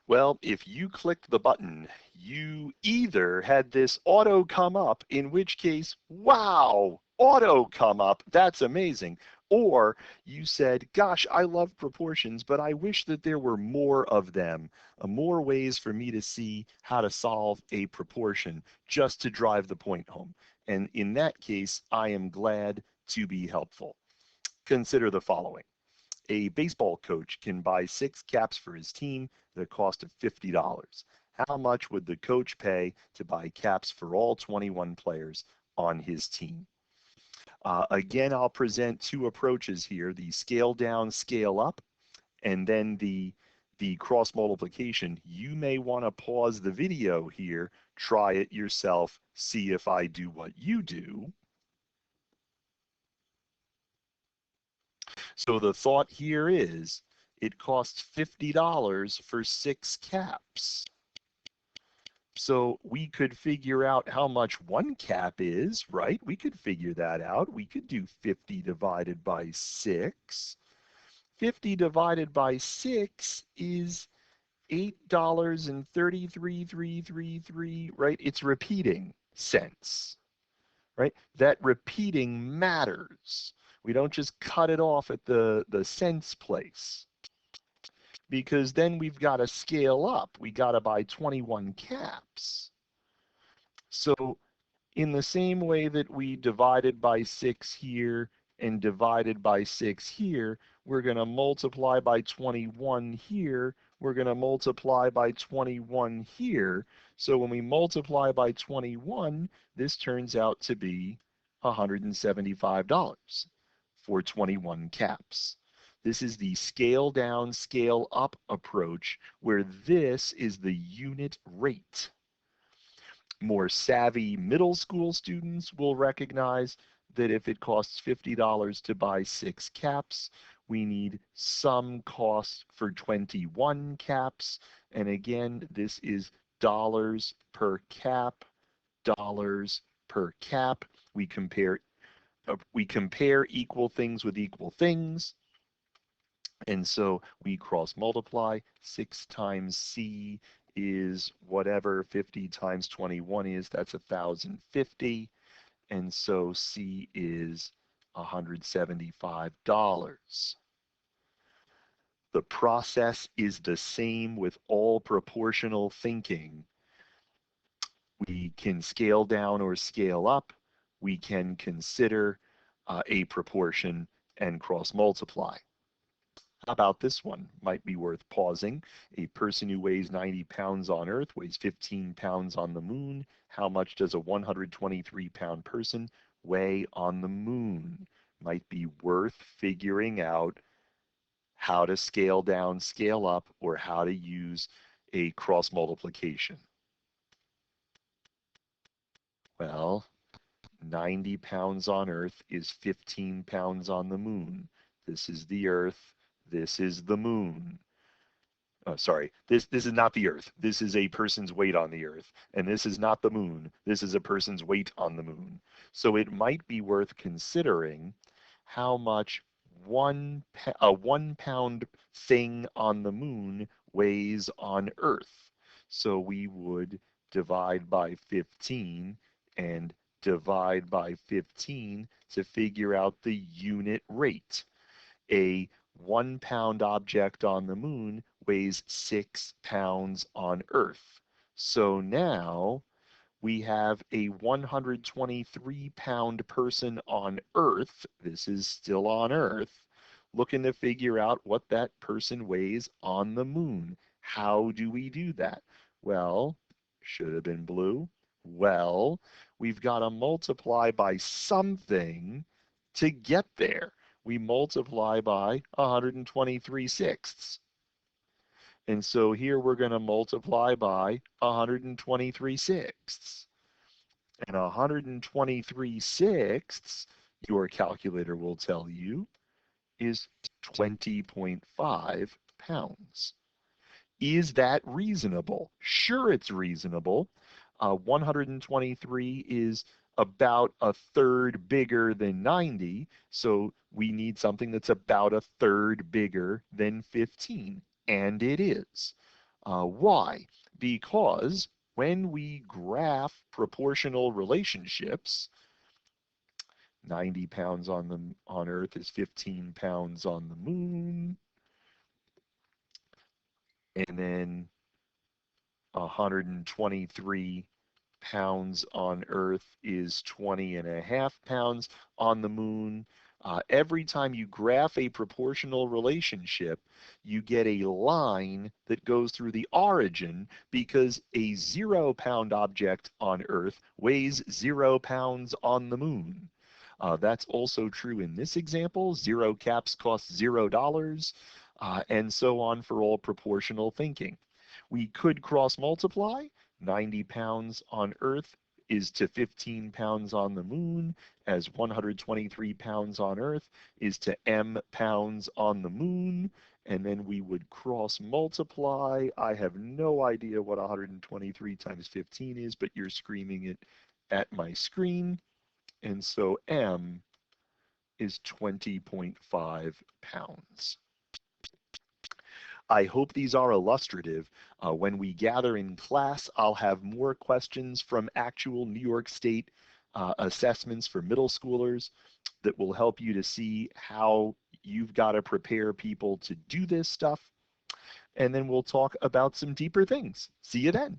Well, if you clicked the button, you either had this auto come up, in which case, wow, auto come up, that's amazing. Or you said, gosh, I love proportions, but I wish that there were more of them, more ways for me to see how to solve a proportion just to drive the point home. And in that case, I am glad to be helpful. Consider the following. A baseball coach can buy 6 caps for his team at a cost of $50. How much would the coach pay to buy caps for all 21 players on his team? Again, I'll present two approaches here, the scale down, scale up, and then the cross multiplication. You may want to pause the video here, try it yourself, see if I do what you do. So the thought here is it costs $50 for 6 caps. So we could figure out how much one cap is, right? We could figure that out. We could do 50 divided by 6. 50 divided by 6 is $8.33, right? It's repeating cents, right? That repeating matters. We don't just cut it off at the cents place, because then we've got to scale up. We got to buy 21 caps. So in the same way that we divided by 6 here and divided by 6 here, we're going to multiply by 21 here. We're going to multiply by 21 here. So when we multiply by 21, this turns out to be $175 for 21 caps. This is the scale down, scale up approach, where this is the unit rate. More savvy middle school students will recognize that if it costs $50 to buy 6 caps, we need some cost for 21 caps. And again, this is dollars per cap, dollars per cap. We compare equal things with equal things. And so we cross multiply. 6 times C is whatever 50 times 21 is. That's 1,050. And so C is $175. The process is the same with all proportional thinking. We can scale down or scale up. We can consider a proportion and cross multiply. How about this one? Might be worth pausing. A person who weighs 90 pounds on Earth weighs 15 pounds on the moon. How much does a 123-pound person weigh on the moon? Might be worth figuring out how to scale down, scale up, or how to use a cross multiplication. Well, 90 pounds on Earth is 15 pounds on the moon. This is the Earth. This is the moon. Sorry, this is not the Earth. This is a person's weight on the Earth. And this is not the moon. This is a person's weight on the moon. So it might be worth considering how much a 1 pound thing on the moon weighs on Earth. So we would divide by 15 and divide by 15 to figure out the unit rate. A 1 pound object on the moon weighs 6 pounds on Earth. So now we have a 123-pound person on Earth. This is still on Earth, looking to figure out what that person weighs on the moon. How do we do that? Well, should have been blue. Well, we've got to multiply by something to get there. We multiply by 123/6. And so here we're going to multiply by 123/6. And 123/6, your calculator will tell you, is 20.5 pounds. Is that reasonable? Sure, it's reasonable. 123 is about a third bigger than 90, so we need something that's about a third bigger than 15, and it is. Why? Because when we graph proportional relationships, 90 pounds on Earth is 15 pounds on the moon, and then 123 pounds on Earth is 20 and a half pounds on the moon. Every time you graph a proportional relationship, you get a line that goes through the origin because a 0 pound object on Earth weighs 0 pounds on the moon. That's also true in this example. 0 caps cost $0, and so on for all proportional thinking. We could cross multiply. 90 pounds on Earth is to 15 pounds on the moon, as 123 pounds on Earth is to m pounds on the moon. And then we would cross multiply. I have no idea what 123 times 15 is, but you're screaming it at my screen. And so m is 20.5 pounds. I hope these are illustrative. When we gather in class, I'll have more questions from actual New York State assessments for middle schoolers that will help you to see how you've got to prepare people to do this stuff. And then we'll talk about some deeper things. See you then.